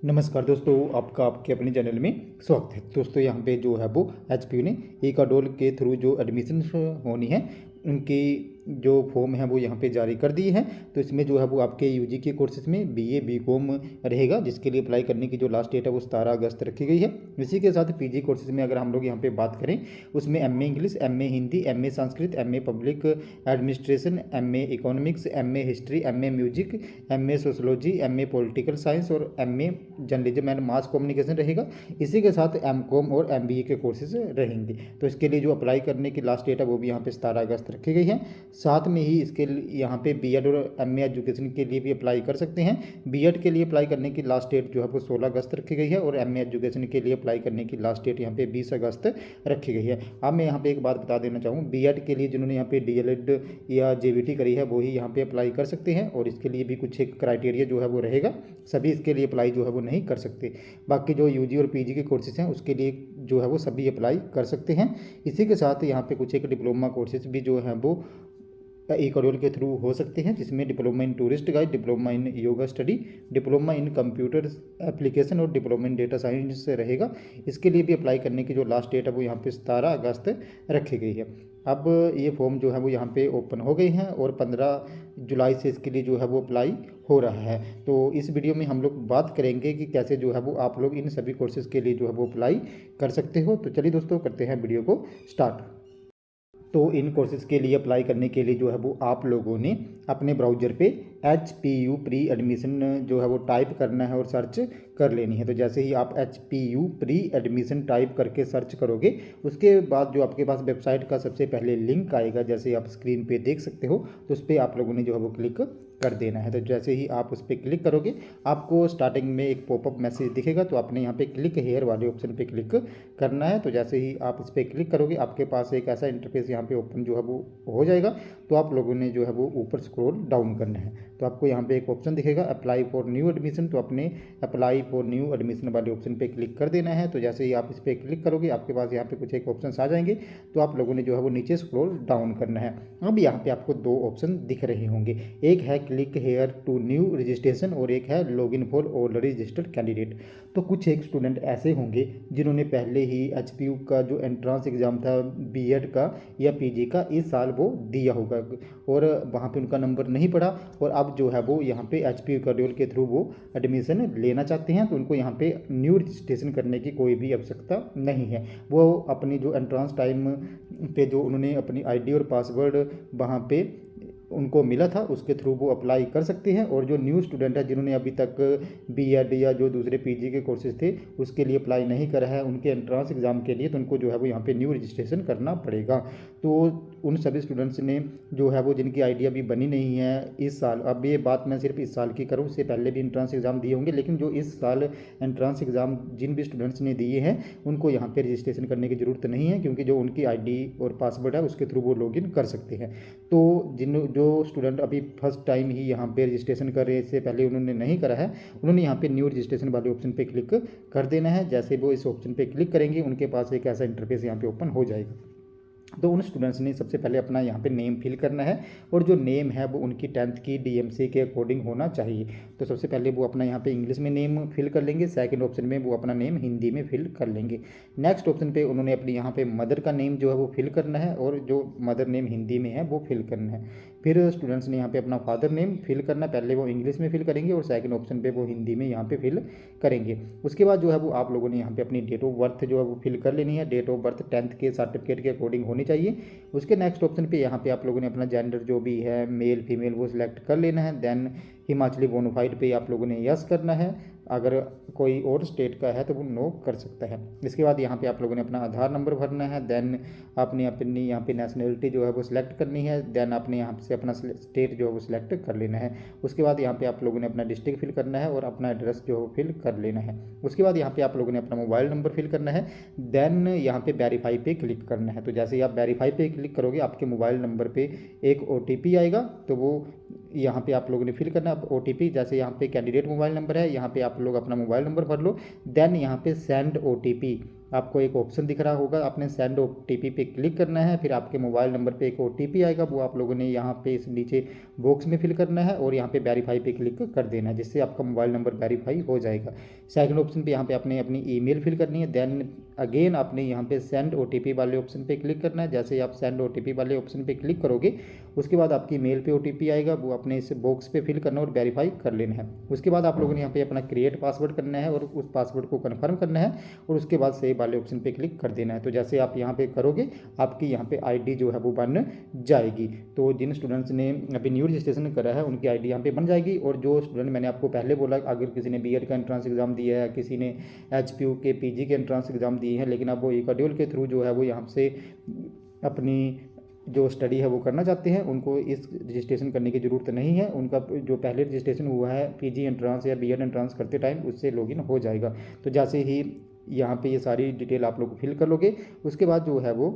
नमस्कार दोस्तों, आपका आपके अपने चैनल में स्वागत है। दोस्तों यहाँ पे जो है वो एचपीयू ने ई-कार्डोल के थ्रू जो एडमिशन होनी है उनकी जो फॉर्म है वो यहाँ पे जारी कर दिए हैं। तो इसमें जो है वो आपके यूजी के कोर्सेज में बीए बीकॉम रहेगा, जिसके लिए अप्लाई करने की जो लास्ट डेट है वो 17 अगस्त रखी गई है। इसी के साथ पीजी कोर्सेज में अगर हम लोग यहाँ पे बात करें, उसमें MA English, MA Hindi, MA Sanskrit, MA public administration, MA economics, MA history, MA music, MA sociology, MA political science और MA journalism and mass communication रहेगा। इसी के साथ एमकॉम और एमबीए के कोर्सेज रहेंगे। तो इसके लिए जो अप्लाई करने की लास्ट डेट है वो भी यहाँ पे 17 अगस्त रखी गई है। साथ में ही इसके यहाँ पे बीएड और एमए एजुकेशन के लिए भी अप्लाई कर सकते हैं। बीएड के लिए अप्लाई करने की लास्ट डेट जो है वो 16 अगस्त रखी गई है और एमए एजुकेशन के लिए अप्लाई करने की लास्ट डेट यहाँ पे 20 अगस्त रखी गई है। अब मैं यहाँ पे एक बात बता देना चाहूँ, बीएड के लिए जिन्होंने यहाँ पे डीएलएड या जेवीटी करी है वही यहाँ पे अप्लाई कर सकते हैं और इसके लिए भी कुछ एक क्राइटेरिया जो है वो रहेगा। सभी इसके लिए अप्लाई जो है वो नहीं कर सकते। बाकी जो यूजी और पीजी के कोर्सेज हैं उसके लिए जो है वो सभी अप्लाई कर सकते हैं। इसी के साथ यहाँ पे कुछ एक डिप्लोमा कोर्सेज भी जो हैं वो ई-कार्डोल के थ्रू हो सकते हैं, जिसमें diploma in tourist guide, diploma in yoga study, diploma in computer application और डिप्लोमा इन डेटा साइंस रहेगा। इसके लिए भी अप्लाई करने की जो लास्ट डेट है वो यहाँ पे 17 अगस्त रखी गई है। अब ये फॉर्म जो है वो यहाँ पे ओपन हो गई हैं और 15 जुलाई से इसके लिए जो है वो अप्लाई हो रहा है। तो इस वीडियो में हम लोग बात करेंगे कि कैसे जो है वो आप लोग इन सभी कोर्सेज़ के लिए जो है वो अप्लाई कर सकते हो। तो चलिए दोस्तों, करते हैं वीडियो को स्टार्ट। तो इन कोर्सेज़ के लिए अप्लाई करने के लिए जो है वो आप लोगों ने अपने ब्राउज़र पे HPU प्री एडमिशन जो है वो टाइप करना है और सर्च कर लेनी है। तो जैसे ही आप HPU प्री एडमिशन टाइप करके सर्च करोगे, उसके बाद जो आपके पास वेबसाइट का सबसे पहले लिंक आएगा, जैसे आप स्क्रीन पे देख सकते हो, तो उस पर आप लोगों ने जो है वो क्लिक कर देना है। तो जैसे ही आप उस पर क्लिक करोगे, आपको स्टार्टिंग में एक पॉपअप मैसेज दिखेगा, तो आपने यहाँ पे क्लिक हेयर वाले ऑप्शन पे क्लिक करना है। तो जैसे ही आप इस पर क्लिक करोगे, आपके पास एक ऐसा इंटरफेस यहाँ पे ओपन जो है वो हो जाएगा। तो आप लोगों ने जो है वो ऊपर स्क्रॉल डाउन करना है। तो आपको यहाँ पे एक ऑप्शन दिखेगा अप्लाई फॉर न्यू एडमिशन, तो अपने अप्लाई फॉर न्यू एडमिशन वाले ऑप्शन पे क्लिक कर देना है। तो जैसे ही आप इस पर क्लिक करोगे, आपके पास यहाँ पे कुछ एक ऑप्शन आ जाएंगे, तो आप लोगों ने जो है वो नीचे स्क्रॉल डाउन करना है। अब यहाँ पे आपको दो ऑप्शन दिख रहे होंगे, एक है click here to new registration और एक है log in for already registered candidate. तो कुछ एक स्टूडेंट ऐसे होंगे जिन्होंने पहले ही HPU का जो एंट्रेंस एग्ज़ाम था बीएड का या पीजी का, इस साल वो दिया होगा और वहाँ पे उनका नंबर नहीं पड़ा और अब जो है वो यहाँ पे HPU कार्डियोल के थ्रू वो एडमिशन लेना चाहते हैं। तो उनको यहाँ पे न्यू रजिस्ट्रेशन करने की कोई भी आवश्यकता नहीं है। वो अपनी जो एंट्रेंस टाइम पे जो उन्होंने अपनी आईडी और पासवर्ड वहाँ पे उनको मिला था, उसके थ्रू वो अप्लाई कर सकते हैं। और जो न्यू स्टूडेंट है जिन्होंने अभी तक बीएड या जो दूसरे पीजी के कोर्सेज थे उसके लिए अप्लाई नहीं करा है उनके एंट्रेंस एग्ज़ाम के लिए, तो उनको जो है वो यहाँ पे न्यू रजिस्ट्रेशन करना पड़ेगा। तो उन सभी स्टूडेंट्स ने जो है वो जिनकी आईडी अभी बनी नहीं है इस साल, अब ये बात मैं सिर्फ इस साल की करूँ, उससे पहले भी एंट्रेंस एग्ज़ाम दिए होंगे, लेकिन जो इस साल एंट्रेंस एग्ज़ाम जिन भी स्टूडेंट्स ने दिए हैं उनको यहाँ पे रजिस्ट्रेशन करने की ज़रूरत नहीं है, क्योंकि जो उनकी आईडी और पासवर्ड है उसके थ्रू वो लॉगिन कर सकते हैं। तो जो स्टूडेंट अभी फर्स्ट टाइम ही यहाँ पे रजिस्ट्रेशन कर रहे हैं, इससे पहले उन्होंने नहीं करा है, उन्होंने यहाँ पे न्यू रजिस्ट्रेशन वाले ऑप्शन पे क्लिक कर देना है। जैसे वो इस ऑप्शन पे क्लिक करेंगे, उनके पास एक ऐसा इंटरफेस यहाँ पे ओपन हो जाएगा। तो उन स्टूडेंट्स ने सबसे पहले अपना यहाँ पे नेम फिल करना है और जो नेम है वो उनकी 10th की डीएमसी के अकॉर्डिंग होना चाहिए। तो सबसे पहले वो अपना यहाँ पे इंग्लिश में नेम फिल कर लेंगे, सेकंड ऑप्शन में वो अपना नेम हिंदी में फिल कर लेंगे। नेक्स्ट ऑप्शन पे उन्होंने अपनी यहाँ पे मदर का नेम जो है वो फिल करना है और जो मदर नेम हिंदी में है वो फिल करना है। फिर स्टूडेंट्स ने यहाँ पे अपना फादर नेम फिल करना है, पहले वो इंग्लिश में फिल करेंगे और सेकंड ऑप्शन पे वो हिंदी में यहाँ पे फिल करेंगे। उसके बाद जो है वो आप लोगों ने यहाँ पे अपनी डेट ऑफ बर्थ जो है वो फिल कर लेनी है। डेट ऑफ बर्थ 10th के सर्टिफिकेट के अकॉर्डिंग होनी चाहिए। उसके नेक्स्ट ऑप्शन पे यहाँ पे आप लोगों ने अपना जेंडर जो भी है मेल फीमेल वो सिलेक्ट कर लेना है। देन हिमाचली बोनाफाइड पे आप लोगों ने यस करना है, अगर कोई और स्टेट का है तो वो नो कर सकता है। इसके बाद यहाँ पे आप लोगों ने अपना आधार नंबर भरना है। देन आपने अपनी यहाँ पे नेशनलिटी जो है वो सिलेक्ट करनी है। देन आपने यहाँ से अपना स्टेट जो है वो सिलेक्ट कर लेना है। उसके बाद यहाँ पे आप लोगों ने अपना डिस्ट्रिक्ट फिल करना है और अपना एड्रेस जो है वो फिल कर लेना है। उसके बाद यहाँ पे आप लोगों ने अपना मोबाइल नंबर फिल करना है। देन यहाँ पे वेरीफाई पे क्लिक करना है। तो जैसे ही आप वेरीफाई पे क्लिक करोगे, आपके मोबाइल नंबर पे एक OTP आएगा, तो वो यहाँ पे आप लोगों ने फिल करना है OTP। जैसे यहाँ पे कैंडिडेट मोबाइल नंबर है, यहाँ पे आप लोग अपना मोबाइल नंबर भर लो। देन यहाँ पे सेंड OTP आपको एक ऑप्शन दिख रहा होगा, आपने सेंड OTP पे क्लिक करना है। फिर आपके मोबाइल नंबर पे एक OTP आएगा, वो आप लोगों ने यहाँ पे इस नीचे बॉक्स में फिल करना है और यहाँ पे वेरीफाई पे क्लिक कर देना है, जिससे आपका मोबाइल नंबर वेरीफाई हो जाएगा। सेकंड ऑप्शन पे यहाँ पे आपने अपनी ईमेल फिल करनी है। देन अगेन आपने यहाँ पे सेंड OTP वाले ऑप्शन पे क्लिक करना है। जैसे ही आप सेंड OTP वाले ऑप्शन पे क्लिक करोगे, उसके बाद आपकी मेल पे OTP आएगा, वो अपने इस बॉक्स पे फिल करना और वेरीफाई कर लेना है। उसके बाद आप लोगों ने यहाँ पे अपना क्रिएट पासवर्ड करना है और उस पासवर्ड को कन्फर्म करना है और उसके बाद सेव वाले ऑप्शन पे क्लिक कर देना है। तो जैसे आप यहाँ पे करोगे, आपकी यहाँ पे ID जो है वो बन जाएगी। तो जिन स्टूडेंट्स ने अभी न्यू रजिस्ट्रेशन करा है उनकी ID यहाँ पे बन जाएगी। और जो स्टूडेंट मैंने आपको पहले बोला, अगर किसी ने B.Ed का एंट्रेंस एग्जाम दिया है, किसी ने HPU के PG के एंट्रेंस एग्जाम दिए हैं, लेकिन अब वो EKADOL के थ्रू जो है वो यहाँ से अपनी जो स्टडी है वो करना चाहते हैं, उनको इस रजिस्ट्रेशन करने की ज़रूरत नहीं है। उनका जो पहले रजिस्ट्रेशन हुआ है PG एंट्रांस या B.Ed एंट्रांस करते टाइम, उससे लॉगिन हो जाएगा। तो जैसे ही यहाँ पे ये सारी डिटेल आप लोग फिल कर लोगे, उसके बाद जो है वो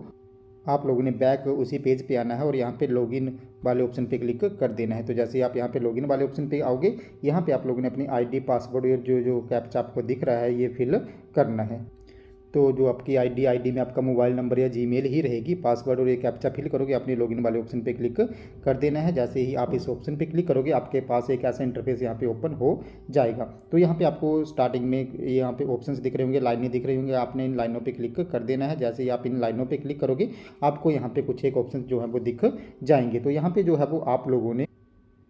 आप लोगों ने बैक उसी पेज पे आना है और यहाँ पे लॉगिन वाले ऑप्शन पे क्लिक कर देना है। तो जैसे ही आप यहाँ पे लॉगिन वाले ऑप्शन पे आओगे, यहाँ पे आप लोगों ने अपनी ID पासवर्ड जो जो कैप्चा आपको दिख रहा है ये फिल करना है। तो जो आपकी ID में आपका मोबाइल नंबर या जीमेल ही रहेगी, पासवर्ड और ये कैप्चा फिल करोगे, अपने लॉगिन वाले ऑप्शन पे क्लिक कर देना है। जैसे ही आप इस ऑप्शन पे क्लिक करोगे, आपके पास एक ऐसा इंटरफेस यहाँ पे ओपन हो जाएगा। तो यहाँ पे आपको स्टार्टिंग में यहाँ पे ऑप्शंस दिख रहे होंगे, लाइनें दिख रही होंगी, आपने इन लाइनों पे क्लिक कर देना है। जैसे ही आप इन लाइनों पे क्लिक करोगे, आपको यहाँ पे कुछ एक ऑप्शन जो है वो दिख जाएंगे। तो यहाँ पे जो है वो आप लोगों ने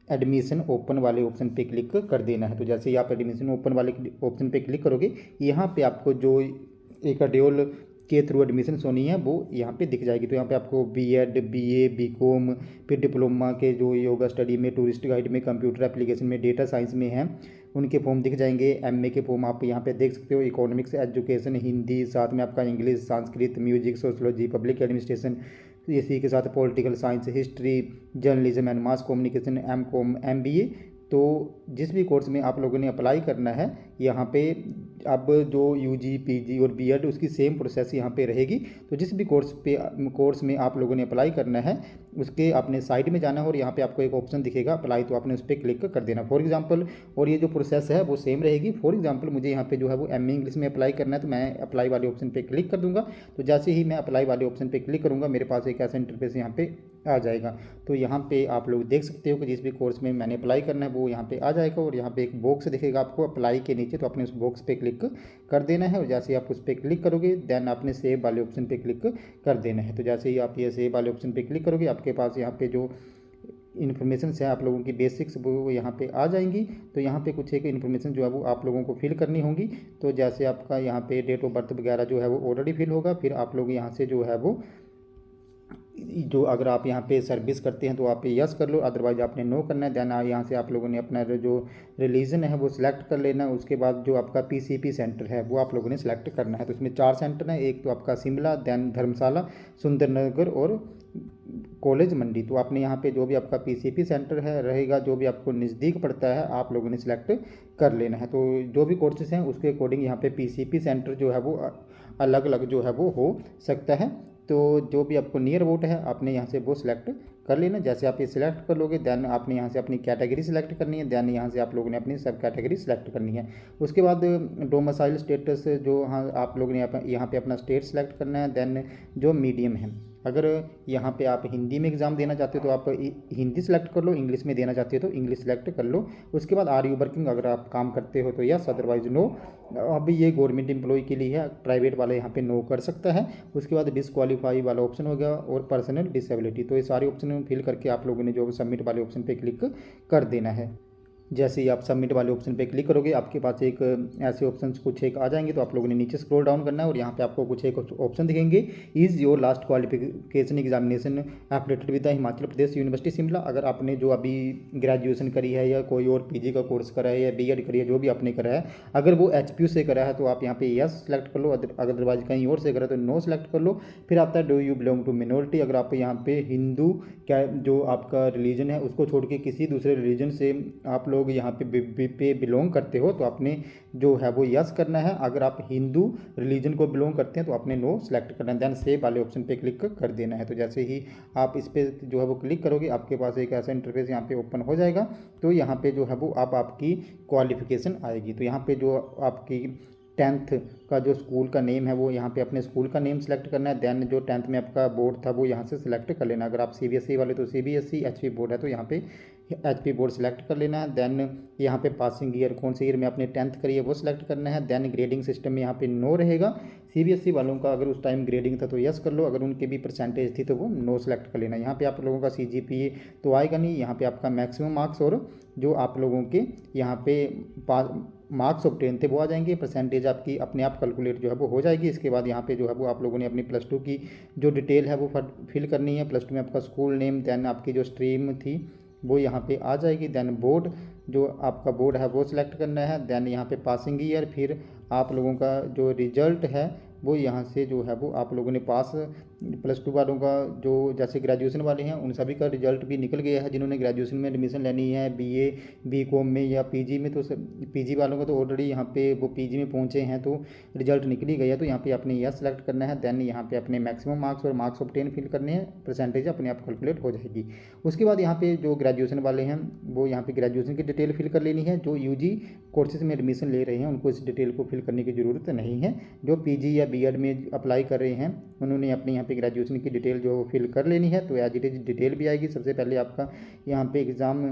एडमिशन ओपन वाले ऑप्शन पे क्लिक कर देना है। तो जैसे ही आप एडमिशन ओपन वाले ऑप्शन पे क्लिक करोगे, यहाँ पे आपको जो EKADOL के थ्रू एडमिशन होनी है वो यहाँ पे दिख जाएगी। तो यहाँ पे आपको B.Ed BA BCom, फिर डिप्लोमा के जो योगा स्टडी में, टूरिस्ट गाइड में, कंप्यूटर एप्लीकेशन में, डेटा साइंस में हैं, उनके फॉर्म दिख जाएंगे। MA के फॉर्म आप यहाँ पे देख सकते हो। इकोनॉमिक्स, एजुकेशन, हिंदी, साथ में आपका English, Sanskrit, music, sociology, public administration, इसी के साथ political science, history, journalism and mass communication, MCOM, MBA। तो जिस भी कोर्स में आप लोगों ने अप्लाई करना है, यहाँ पे अब जो UG PG और B.Ed उसकी सेम प्रोसेस यहाँ पे रहेगी। तो जिस भी कोर्स में आप लोगों ने अप्लाई करना है, उसके आपने साइड में जाना है और यहाँ पे आपको एक ऑप्शन दिखेगा अप्लाई, तो आपने उस पर क्लिक कर देना। फॉर एग्जांपल, और ये जो प्रोसेस है वो सेम रहेगी। फॉर एग्जांपल, मुझे यहाँ पे जो है वो MA इंग्लिश में अप्लाई करना है, तो मैं अप्लाई वाले ऑप्शन पर क्लिक कर दूँगा। तो जैसे ही मैं अप्लाई वाले ऑप्शन पर क्लिक करूँगा, मेरे पास एक ऐसा इंटरफेस यहाँ पे आ जाएगा। तो यहाँ पे आप लोग देख सकते हो कि जिस भी कोर्स में मैंने अप्लाई करना है वो यहाँ पे आ जाएगा और यहाँ पे एक बॉक्स दिखेगा आपको अप्लाई के नीचे, तो आपने उस बॉक्स पे क्लिक कर देना है। और जैसे ही आप उस पर क्लिक करोगे, देन आपने सेव वाले ऑप्शन पे क्लिक कर देना है। तो जैसे ही आप ये सेव वाले ऑप्शन पे क्लिक करोगे, आपके पास यहाँ पे जो इन्फॉर्मेशन है आप लोगों की बेसिक्स वो यहाँ पे आ जाएंगी। तो यहाँ पे कुछ एक इन्फॉर्मेशन जो है वो आप लोगों को फिल करनी होगी। तो जैसे आपका यहाँ पे डेट ऑफ बर्थ वगैरह जो है वो ऑलरेडी फिल होगा। फिर आप लोग यहाँ से जो है वो जो अगर आप यहाँ पे सर्विस करते हैं तो आप यस कर लो, अदरवाइज आपने नो करना है। देन यहाँ से आप लोगों ने अपना जो रिलीजन है वो सिलेक्ट कर लेना है। उसके बाद जो आपका PCP सेंटर है वो आप लोगों ने सिलेक्ट करना है। तो इसमें 4 सेंटर हैं, एक तो आपका शिमला, देन धर्मशाला, सुंदरनगर और कॉलेज मंडी। तो आपने यहाँ पे जो भी आपका PCP सेंटर है रहेगा, जो भी आपको नज़दीक पड़ता है, आप लोगों ने सिलेक्ट कर लेना है। तो जो भी कोर्सेज हैं उसके अकॉर्डिंग यहाँ पे PCP सेंटर जो है वो अलग अलग जो है वो हो सकता है। तो जो भी आपको नियर अबाउट है आपने यहाँ से वो सिलेक्ट कर लेना। जैसे आप ये सिलेक्ट कर लोगे, देन आपने यहाँ से अपनी कैटेगरी सिलेक्ट करनी है। देन यहाँ से आप लोगों ने अपनी सब कैटेगरी सिलेक्ट करनी है। उसके बाद डोमिसाइल स्टेटस जो हाँ आप लोगों ने यहाँ पे अपना स्टेट सिलेक्ट करना है। देन जो मीडियम है, अगर यहाँ पे आप हिंदी में एग्ज़ाम देना चाहते हो तो आप हिंदी सेलेक्ट कर लो, इंग्लिश में देना चाहते हो तो इंग्लिश सेलेक्ट कर लो। उसके बाद आर यू वर्किंग, अगर आप काम करते हो तो यस, अदरवाइज नो। अब ये गवर्नमेंट एम्प्लॉय के लिए है, प्राइवेट वाला यहाँ पे नो कर सकता है। उसके बाद डिसक्वालीफाई वाला ऑप्शन हो गया और पर्सनल डिसेबिलिटी। तो ये सारे ऑप्शन फिल करके आप लोगों ने जो सबमिट वाले ऑप्शन पर क्लिक कर देना है। जैसे ही आप सबमिट वाले ऑप्शन पे क्लिक करोगे, आपके पास एक ऐसे ऑप्शंस कुछ एक आ जाएंगे। तो आप लोगों ने नीचे स्क्रॉल डाउन करना है और यहाँ पे आपको कुछ एक ऑप्शन दिखेंगे, is your last qualification examination affiliated with the Himachal Pradesh university Shimla. अगर आपने जो अभी ग्रेजुएशन करी है या कोई और PG का कोर्स करा है या B.Ed करी है, जो भी आपने करा है, अगर वो HPU से करा है तो आप यहाँ पे यस सेलेक्ट कर लो, अदरवाइज कहीं और से करा तो नो सेलेक्ट कर लो। फिर आता है do you belong to minority, अगर आप यहाँ पे हिंदू क्या जो आपका रिलीजन है उसको छोड़ के किसी दूसरे रिलीजन से आप लोग यहाँ पे बिलोंग करते हो तो आपने जो है वो यस करना है। अगर आप हिंदू रिलीजन को बिलोंग करते हैं तो आपने नो सेलेक्ट करना है। देन सेव वाले ऑप्शन पे क्लिक कर देना है। तो जैसे ही आप इस पे जो है वो क्लिक करोगे, आपके पास एक ऐसा इंटरफेस यहाँ पे ओपन हो जाएगा। तो यहाँ पे जो है वो आपकी क्वालिफिकेशन आएगी। तो यहाँ पे जो आपकी 10th का जो स्कूल का नेम है वो यहाँ पे अपने स्कूल का नेम सेलेक्ट करना है। देन जो 10th में आपका बोर्ड था वो यहाँ से सिलेक्ट कर लेना। अगर आप सीबीएसई वाले तो सीबीएसई, एचपी बोर्ड है तो यहाँ पे एचपी बोर्ड सेलेक्ट कर लेना है। देन यहाँ पे पासिंग ईयर कौन से ईयर में आपने 10th करी है वो सिलेक्ट करना है। देन ग्रेडिंग सिस्टम में यहाँ पे नो रहेगा। सीबीएसई वालों का अगर उस टाइम ग्रेडिंग था तो यस कर लो, अगर उनकी भी परसेंटेज थी तो वो नो सेलेक्ट कर लेना। यहाँ पे आप लोगों का सीजीपीए तो आएगा नहीं, यहाँ पे आपका मैक्सिमम मार्क्स और जो आप लोगों के यहाँ पे मार्क्स ऑब्टेन थे वो आ जाएंगे। परसेंटेज आपकी अपने आप कैलकुलेट जो है वो हो जाएगी। इसके बाद यहाँ पे जो है वो आप लोगों ने अपनी +2 की जो डिटेल है वो फिल करनी है। +2 में आपका स्कूल नेम, देन आपकी जो स्ट्रीम थी वो यहाँ पे आ जाएगी। देन बोर्ड, जो आपका बोर्ड है वो सिलेक्ट करना है। देन यहाँ पे पासिंग ईयर, फिर आप लोगों का जो रिजल्ट है वो यहाँ से जो है वो आप लोगों ने पास, +2 वालों का जो जैसे ग्रेजुएशन वाले हैं उन सभी का रिजल्ट भी निकल गया है। जिन्होंने ग्रेजुएशन में एडमिशन लेनी है बीए, बीकॉम में या पीजी में, तो पीजी वालों का तो ऑलरेडी यहाँ पे वो पीजी में पहुँचे हैं तो रिजल्ट निकल ही गया। तो यहाँ पे आपने यह सेलेक्ट करना है। देन यहाँ पे अपने मैक्सिमम मार्क्स और मार्क्स ऑब्टेन फिल करने हैं, परसेंटेज अपने आप कैलकुलेट हो जाएगी। उसके बाद यहाँ पे जो ग्रेजुएशन वाले हैं वो यहाँ पे ग्रेजुएशन की डिटेल फिल कर लेनी है। जो यूजी कोर्सेज में एडमिशन ले रहे हैं उनको इस डिटेल को फिल करने की ज़रूरत नहीं है। जो पीजी या बीएड में अप्लाई कर रहे हैं उन्होंने अपने यहाँ पे ग्रेजुएशन की डिटेल जो फिल कर लेनी है। तो एज इट इज डिटेल भी आएगी। सबसे पहले आपका यहाँ पे एग्ज़ाम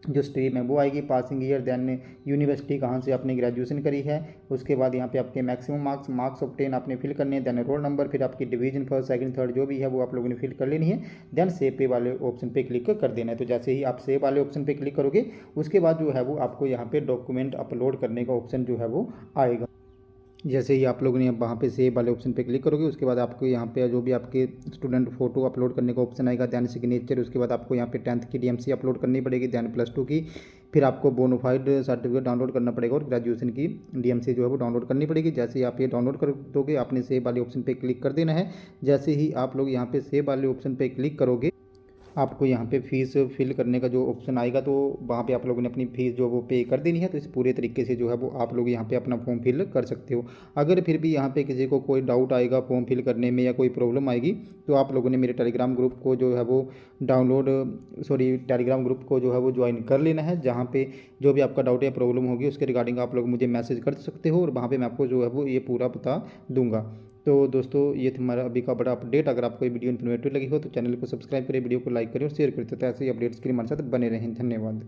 जो स्ट्रीम है वो आएगी, पासिंग ईयर, देन यूनिवर्सिटी कहाँ से आपने ग्रेजुएशन करी है। उसके बाद यहाँ पे आपके मैक्सिमम मार्क्स ऑब्टेन आपने फिल करने हैं। देन रोल नंबर, फिर आपकी डिवीजन, फर्स्ट सेकंड थर्ड जो भी है वो आप लोगों ने फिल कर लेनी है। देन सेव पे वाले ऑप्शन पे क्लिक कर देना है। तो जैसे ही आप सेव वाले ऑप्शन पे क्लिक करोगे उसके बाद जो है वो आपको यहाँ पे डॉक्यूमेंट अपलोड करने का ऑप्शन जो है वो आएगा। जैसे ही आप लोगों ने वहाँ पे सेव वाले ऑप्शन पे क्लिक करोगे उसके बाद आपको यहाँ पे जो भी आपके स्टूडेंट फोटो अपलोड करने का ऑप्शन आएगा। दैन सिग्नेचर, उसके बाद आपको यहाँ पे 10th की डीएमसी अपलोड करनी पड़ेगी। दैन +2 की, फिर आपको बोनाफाइड सर्टिफिकेट डाउनलोड करना पड़ेगा और ग्रेजुएशन की डीएमसी जो है वो डाउनलोड करनी पड़ेगी। जैसे ही आप ये डाउनलोड कर दोगे आपने सेव वाले ऑप्शन पर क्लिक कर देना है। जैसे ही आप लोग यहाँ पे सेव वाले ऑप्शन पर क्लिक करोगे आपको यहाँ पे फ़ीस फिल करने का जो ऑप्शन आएगा तो वहाँ पे आप लोगों ने अपनी फ़ीस जो वो पे कर देनी है। तो इस पूरे तरीके से जो है वो आप लोग यहाँ पे अपना फॉर्म फिल कर सकते हो। अगर फिर भी यहाँ पे किसी को कोई डाउट आएगा फॉर्म फिल करने में या कोई प्रॉब्लम आएगी तो आप लोगों ने मेरे टेलीग्राम ग्रुप को जो है वो टेलीग्राम ग्रुप को जो है वो ज्वाइन कर लेना है। जहाँ पे जो भी आपका डाउट या प्रॉब्लम होगी उसके रिगार्डिंग आप लोग मुझे मैसेज कर सकते हो और वहाँ पर मैं आपको जो है वो ये पूरा बता दूँगा। तो दोस्तों ये था हमारा अभी का बड़ा अपडेट। अगर आपको ये वीडियो इन्फॉर्मेटिव लगी हो तो चैनल को सब्सक्राइब करें, वीडियो को लाइक करें और शेयर करें। तो ऐसे ही अपडेट्स के लिए हमारे साथ बने रहें। धन्यवाद।